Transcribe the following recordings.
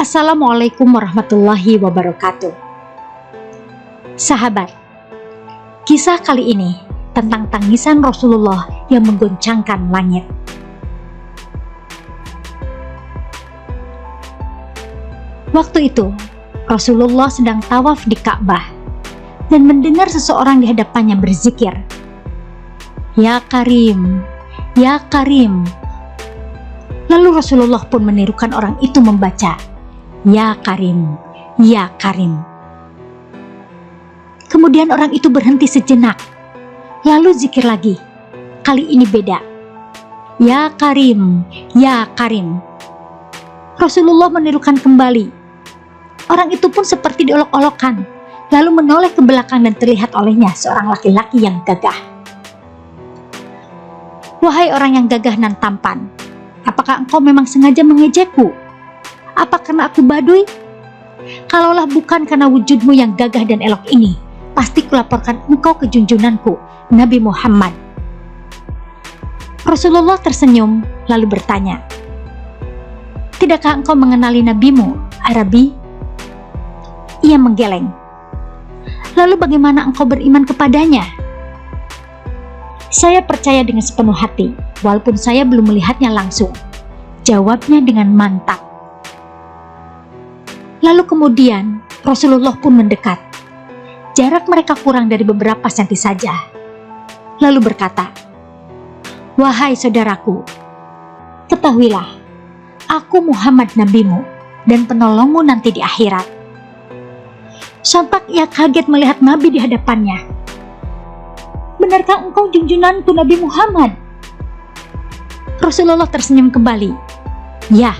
Assalamualaikum warahmatullahi wabarakatuh. Sahabat, kisah kali ini tentang tangisan Rasulullah yang menggoncangkan langit. Waktu itu, Rasulullah sedang tawaf di Ka'bah dan mendengar seseorang di hadapannya berzikir, "Ya Karim, ya Karim." Lalu Rasulullah pun menirukan orang itu membaca, "Ya Karim, ya Karim." Kemudian orang itu berhenti sejenak, lalu zikir lagi. Kali ini beda, "Ya Karim, ya Karim." Rasulullah menirukan kembali. Orang itu pun seperti diolok-olokkan, lalu menoleh ke belakang dan terlihat olehnya seorang laki-laki yang gagah. "Wahai orang yang gagah dan tampan, apakah engkau memang sengaja mengejekku? Apa karena aku Baduy? Kalaulah bukan karena wujudmu yang gagah dan elok ini, pasti kulaporkan engkau ke junjunganku, Nabi Muhammad." Rasulullah tersenyum lalu bertanya, "Tidakkah engkau mengenali nabimu, Arabi?" Ia menggeleng. "Lalu bagaimana engkau beriman kepadanya?" "Saya percaya dengan sepenuh hati, walaupun saya belum melihatnya langsung," jawabnya dengan mantap. Lalu kemudian Rasulullah pun mendekat. Jarak mereka kurang dari beberapa senti saja. Lalu berkata, "Wahai saudaraku, ketahuilah, aku Muhammad nabimu dan penolongmu nanti di akhirat." Sontak ia kaget melihat Nabi di hadapannya. "Benarkah engkau junjunganku Nabi Muhammad?" Rasulullah tersenyum kembali. "Ya,"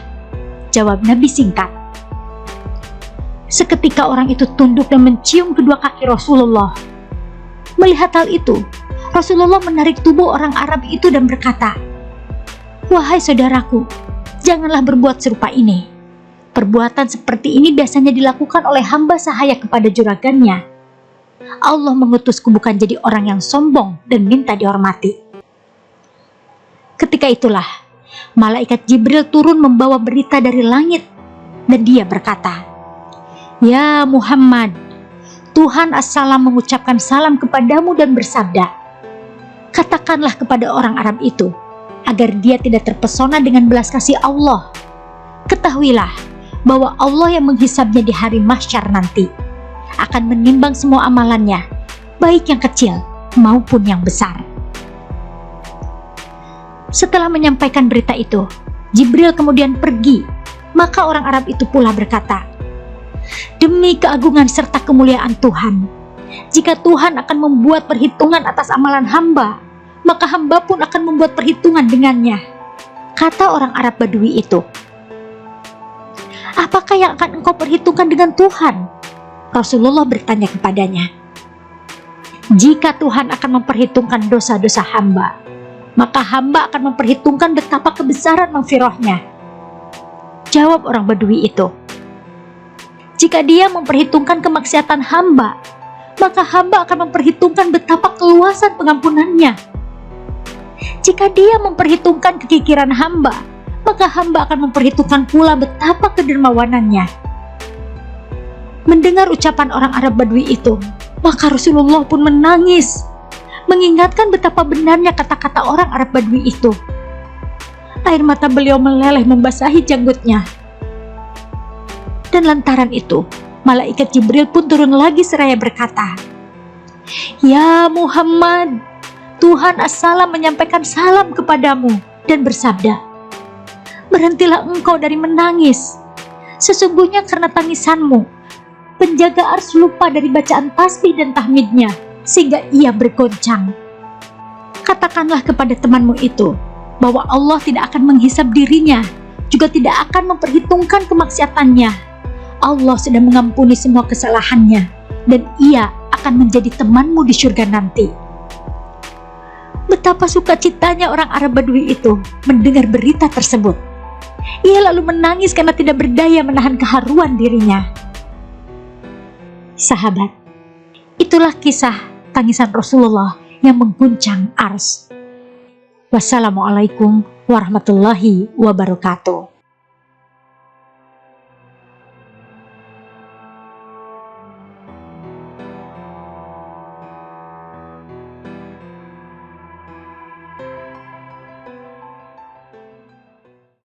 jawab Nabi singkat. Seketika orang itu tunduk dan mencium kedua kaki Rasulullah. Melihat hal itu, Rasulullah menarik tubuh orang Arab itu dan berkata, "Wahai saudaraku, janganlah berbuat serupa ini. Perbuatan seperti ini biasanya dilakukan oleh hamba sahaya kepada juragannya. Allah mengutusku bukan jadi orang yang sombong dan minta dihormati." Ketika itulah, malaikat Jibril turun membawa berita dari langit dan dia berkata, "Ya Muhammad, Tuhan As-Salam mengucapkan salam kepadamu dan bersabda, katakanlah kepada orang Arab itu, agar dia tidak terpesona dengan belas kasih Allah. Ketahuilah, bahwa Allah yang menghisabnya di hari mahsyar nanti akan menimbang semua amalannya, baik yang kecil maupun yang besar." Setelah menyampaikan berita itu, Jibril kemudian pergi. Maka orang Arab itu pula berkata, "Demi keagungan serta kemuliaan Tuhan, jika Tuhan akan membuat perhitungan atas amalan hamba, maka hamba pun akan membuat perhitungan dengannya." Kata orang Arab Badui itu, "Apakah yang akan engkau perhitungkan dengan Tuhan?" Rasulullah bertanya kepadanya, "Jika Tuhan akan memperhitungkan dosa-dosa hamba, maka hamba akan memperhitungkan betapa kebesaran maghfirahnya." Jawab orang Badui itu, "Jika dia memperhitungkan kemaksiatan hamba, maka hamba akan memperhitungkan betapa keluasan pengampunannya. Jika dia memperhitungkan kekikiran hamba, maka hamba akan memperhitungkan pula betapa kedermawanannya." Mendengar ucapan orang Arab Badui itu, maka Rasulullah pun menangis, mengingatkan betapa benarnya kata-kata orang Arab Badui itu. Air mata beliau meleleh membasahi janggutnya. Dan lantaran itu, malaikat Jibril pun turun lagi seraya berkata, "Ya Muhammad, Tuhan As-Salam menyampaikan salam kepadamu dan bersabda, berhentilah engkau dari menangis. Sesungguhnya karena tangisanmu, penjaga ars lupa dari bacaan tasbih dan tahmidnya, sehingga ia bergoncang. Katakanlah kepada temanmu itu, bahwa Allah tidak akan menghisab dirinya, juga tidak akan memperhitungkan kemaksiatannya. Allah sudah mengampuni semua kesalahannya, dan ia akan menjadi temanmu di surga nanti." Betapa sukacitanya orang Arab Badui itu mendengar berita tersebut. Ia lalu menangis karena tidak berdaya menahan keharuan dirinya. Sahabat, itulah kisah tangisan Rasulullah yang mengguncang ars. Wassalamualaikum warahmatullahi wabarakatuh.